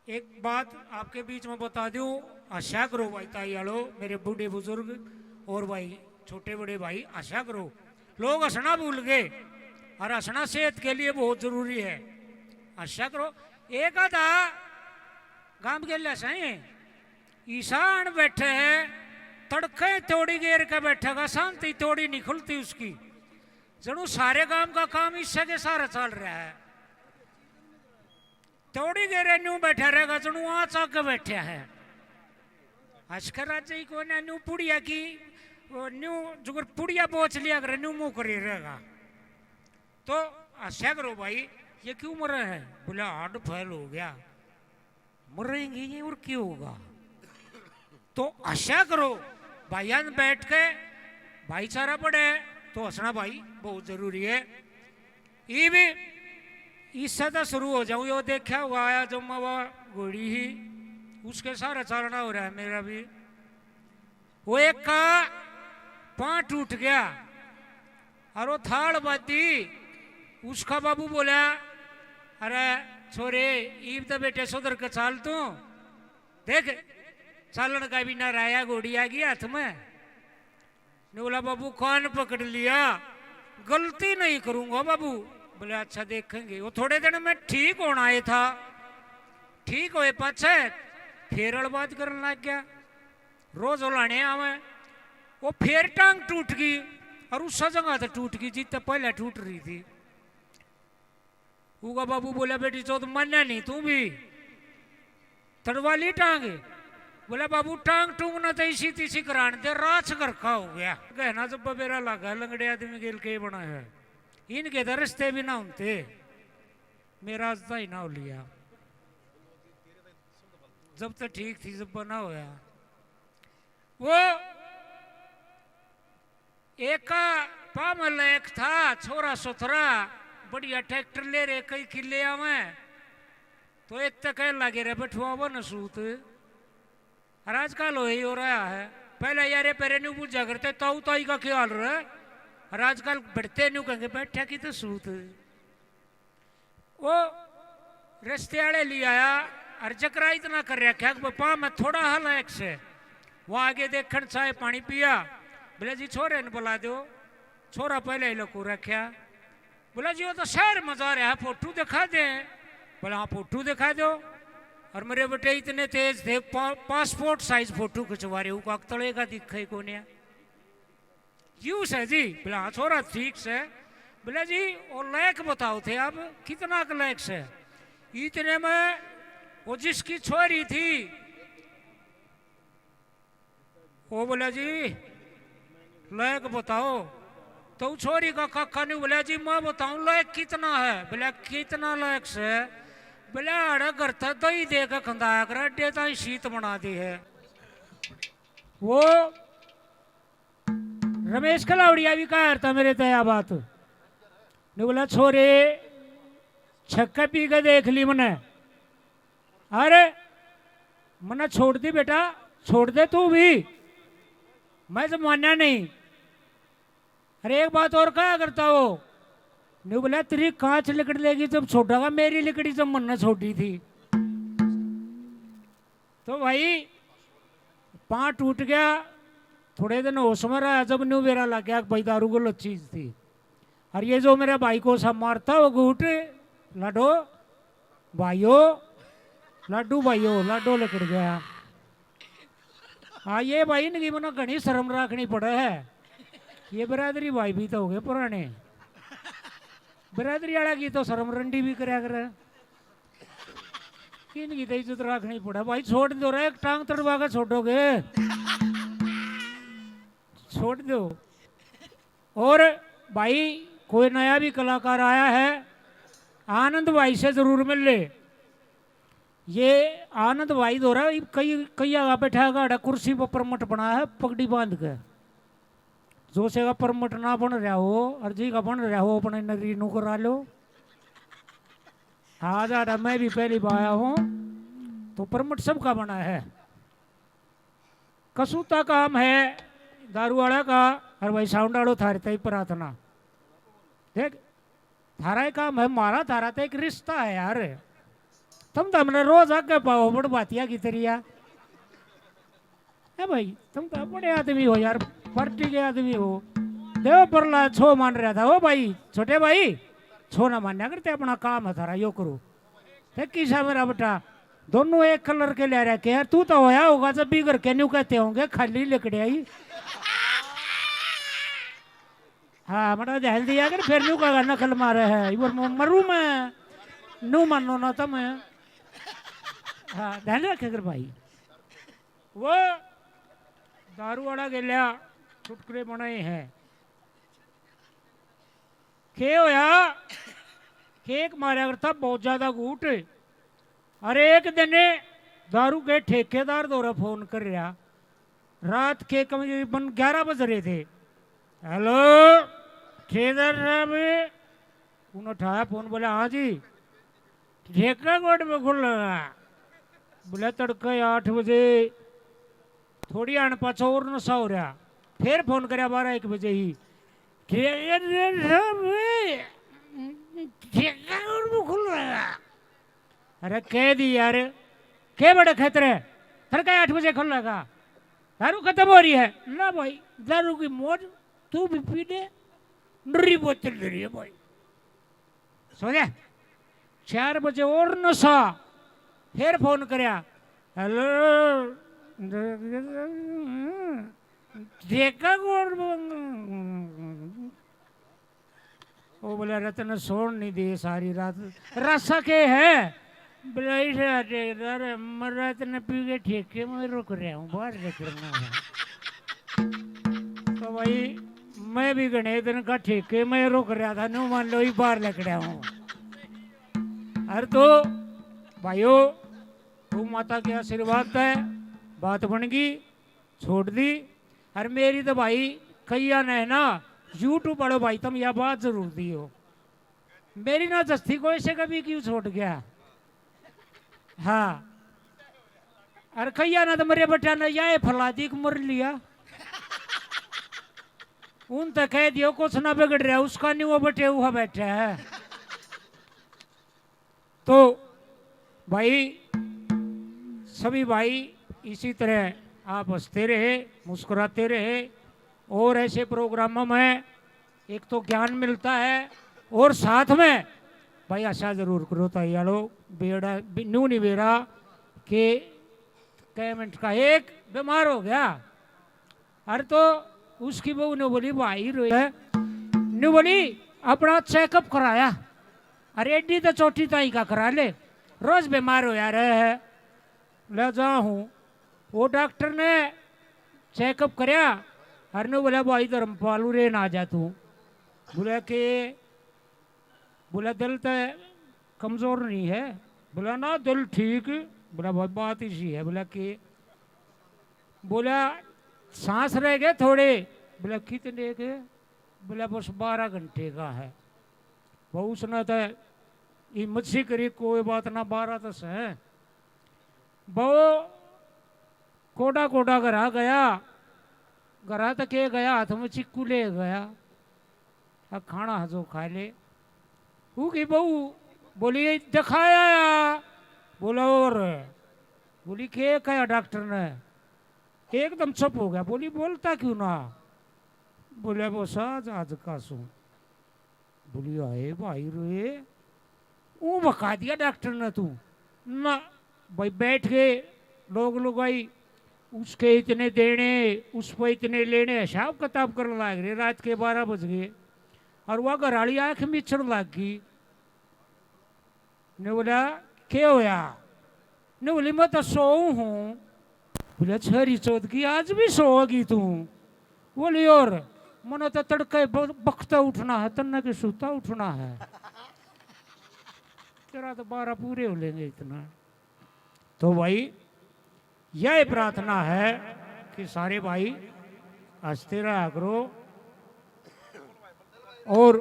एक बात आपके बीच में बता दूं, आशा करो भाई ताई आलो, मेरे बूढ़े बुजुर्ग और भाई छोटे बड़े भाई, आशा करो लोग हंसना भूल गए और हंसना सेहत के लिए बहुत जरूरी है। आशा करो एक आधा गांव के लिए सही ईशान बैठे है, तड़के तोड़ी गेर के बैठेगा, शांति तोड़ी नहीं खुलती उसकी, जरूर सारे गांव का काम इससे के सारा चल रहा है। तोड़ी गेरे न्यू बैठा रहेगा, जणू आँच आके बैठा है। आजकल राज्य को न्यू पुड़िया की न्यू जुगर पुड़िया पहुंच लिया कर न्यू मुंह करी रहेगा। तो आशा करो भाई ये क्यों मर है, बोले हार्ट फेल हो गया, मरेंगे ये और क्यों होगा। तो आशा करो भाईयान बैठ के भाईचारा पड़े तो हंसना भाई बहुत जरूरी है। ये भी इससे तो शुरू हो जाऊं, यो देखा हुआ आया जो मवा घोड़ी ही उसके सारा चालना हो रहा है मेरा भी। वो एक का पांव टूट गया और वो थाल बाती, उसका बाबू बोला अरे छोरे ईब तो बेटे सुधर के चाल तू, देख चालन का भी ना राया, घोड़ी आ गई हाथ में। ने बोला बाबू कान पकड़ लिया, गलती नहीं करूंगा बाबू। बोले अच्छा देखेंगे। वो थोड़े दिन में ठीक होना आया था, ठीक होए पाछे फिर अड़बाद करने लग गया, रोज लाने आवे। वो फिर टांग टूट गई और उस जगह तो टूट गई जितने पहले टूट रही थी। उगा बाबू बोला बेटी चो तो मानना नहीं तू भी तड़वाली टांग। बोला बाबू टांग टूंग ना तो इसी तीसी कराने दे, राछ करखा हो गया। कहना जब बेरा लगा लंगड़े आदमी के लिए बना है, इनके तो रिश्ते भी ना होते, मेरा रास्ता ही ना हो लिया। जब तो ठीक थी जब बना होया। वो एक पामल एक था छोरा सोथरा, बढ़िया ट्रैक्टर ले रहे कई किले आवे, तो एक तो कह लगे रे बैठवा न सूत। और आजकल हो रहा है, पहले यारे पेरे न्यू पूछा करते ताऊ ताई का ख्याल रहा, और आजकल बढ़ते न्यू कहेंगे बैठा की तो सूत। वो रिश्ते वाले ले आया और जकरा इतना कर रखा कि पापा मैं थोड़ा हल एक से वो आगे देखन चाय पानी पिया। बोले जी छोरे ने बुला दो, छोरा पहले ही लोग रखा। बोला जी वो तो शहर में जा रहा है, फोटो दिखा दे। बोला हाँ फोटो दिखा दो। और मेरे बेटे इतने तेज थे, पासपोर्ट साइज फोटो खिंचवा रहे, वो तड़ेगा दिखे को नहीं यूं से जी। बोला हाँ छोरा ठीक से। बोला जी और लायक बताओ थे आप कितना का लायक से। इतने में वो जिसकी छोरी थी वो बोला जी लायक बताओ। तो छोरी का काका ने बोला जी मैं बताऊं लायक कितना है। बोला कितना लायक से। बोला अरे घर था दही दे के खंदाया कर अड्डे तो शीत बना दी है। वो रमेश कलावड़िया भी कहा था मेरे तया बात ने। बोला छोरे छक्का पी के देख ली मने, अरे मना छोड़ दी बेटा, छोड़ दे तू भी, मैं तो मानना नहीं। अरे एक बात और कहा करता वो ने। बोला तेरी कांच लिकड़ लेगी जब छोड़ागा, मेरी लिकड़ी जब मन छोड़ी थी। तो भाई पांव टूट गया, थोड़े दिन होश में रहा, जब न्यू बेरा लग गया भाई दारू को चीज थी। और ये जो मेरे भाई को सब मारता वो घूट लाडो भाइयों, लाडू भाइयों, लाडो लिकड़ गया। हाँ ये भाई इनकी मना घनी शर्म रखनी पड़े है। ये बिरादरी भाई भी तो हो गए पुराने, बिरादरी वाला की तो शर्म रंडी भी कराया करे, इनकी तो इज्जत रखनी पड़ा। भाई छोड़ दो रे, एक टांग तड़वा कर छोड़ोगे, छोड़ दो। और भाई कोई नया भी कलाकार आया है, आनंद भाई से जरूर मिल ले। ये आनंद भाई दो रहा कई कई आगा बैठा गाड़ा कुर्सी पर परमट बना है पगड़ी बांध के। जो से का परमट ना बन रहा हो और जी का बन रहा हो अपने नगरी नु करा लो। हाँ जा मैं भी पहली बार आया हूँ, तो परमट सबका बना है। कसूता काम है दारू वाला का, और भाई साउंड वालों थारे तय प्रार्थना देख थारा काम है, मारा थारा तो एक रिश्ता है यार। तुम तो हमने रोज आगे पाओ बड़ बातिया की तरिया है भाई। तुम तो बड़े आदमी हो यार, पार्टी के आदमी हो। देव परला छो मान रहा था। ओ भाई छोटे भाई, छो ना मान्या करते, अपना काम है थारा, यो करो। किसा मेरा बेटा दोनों एक कलर के ले रखे यार। तू तो होया होगा जब भी घर के न्यू कहते होंगे खाली लकड़े आई। हाँ बड़ा ध्यान दिया कर, फिर न्यू का नकल मारे है इवर मरू मैं नू मानो ना तुम। हाँ ध्यान रखे कर भाई। वो दारू वाला गेलिया चुटकुले बनाए हैं। खे होया केक मारा करता बहुत ज्यादा घूट। अरे एक दिन दारू के ठेकेदार द्वारा फोन कर रहा, रात के करीबन 11 बज रहे थे। हेलो ठेकेदार साहब, उन्होंने उठाया फोन, बोला हाँ जी ठेका कोर्ट में खुल रहा। बोला तड़के 8 बजे थोड़ी आने पाछा और नशा हो रहा। फिर फोन कराया 12-1 बजे ही, ठेकेदार साहब ठेका कोर्ट में खुल रहा। अरे कह दी यार, के बड़े खतरे, तड़का 8 बजे खुल लगा, दारू खत्म हो रही है ना भाई। दारू की मौज तू भी पी दे, डरी बोतल दे रही है भाई। सो जा 4 बजे और नशा। फिर फोन करया, हेलो देखा कौन। वो बोला रतन सोन नहीं दे सारी रात, रसा के है ठेकेदार रात ने पी के ठेके में रुक रहा हूँ, बाहर निकलना है। तो भाई मैं भी गणे दिन का ठेके में रुक रहा था, नो मान लो ही बाहर निकला हूँ। अरे तो भाइयों तू माता के आशीर्वाद है, बात बन गई, छोड़ दी। अरे मेरी तो भाई कैया ने ना यूट्यूब पढ़ो भाई, तुम यह बात जरूर दी हो। मेरी ना जस्ती को ऐसे कभी क्यों छोड़ गया। हाँ अरे कैया ना तो मेरे बेटा ने या फला दी मर लिया। उन तो कह दियो कुछ ना बिगड़ रहा, उसका नहीं वो बटे हुआ बैठा है। तो भाई सभी भाई इसी तरह आप हंसते रहे, मुस्कुराते रहे, और ऐसे प्रोग्रामों में एक तो ज्ञान मिलता है, और साथ में भाई आशा जरूर करो तैयारो बेड़ा न्यू नहीं बेरा कि कै मिनट का एक बीमार हो गया। अरे तो उसकी बहू ने बोली भाई रोए ने बोली अपना चेकअप कराया। अरे एडी तो चोटी ताई का करा ले, रोज बीमार हो यार है ले जा हूँ। वो डॉक्टर ने चेकअप कराया, हर ने बोला भाई धर्मपालू रे ना जा तू। बोला कि बोला दिल तो कमजोर नहीं है। बोला ना दिल ठीक। बोला भाई बात इसी है। बोला कि बोला सांस रह गए थोड़े। बोला कितने के। बोला बस 12 घंटे का है। वो उसने तो हिम्मत सी करी, कोई बात ना 12 तो है। वो कोडा कोडा घरा गया, घरा तक के गया, हाथ में चिक्कू ले गया, अब खाना जो खा ले। की बहू बोली दिखाया। बोला और बोली के कहा डॉक्टर ने। एकदम चुप हो गया। बोली बोलता क्यों ना। बोले वो साज आज का सू। बोली आए भाई रोए वो बका दिया डॉक्टर ने तू ना। भाई बैठ गए लोग लुगाई, उसके इतने देने उस पर इतने लेने, हिसाब किताब करने लग रहे। रात के 12 बज गए और वह घराली आंख मिचड़ लग गई। ने बोला क्या होया। ने बोली मैं तो सो हूँ। बोले छरी चौथ की आज भी सोगी तू। बोली और मनो तो तड़के बखता उठना है, तन्ना के सूता उठना है। तेरा तो 12 पूरे हो लेंगे इतना। तो भाई यह प्रार्थना है कि सारे भाई हंसते रहा करो और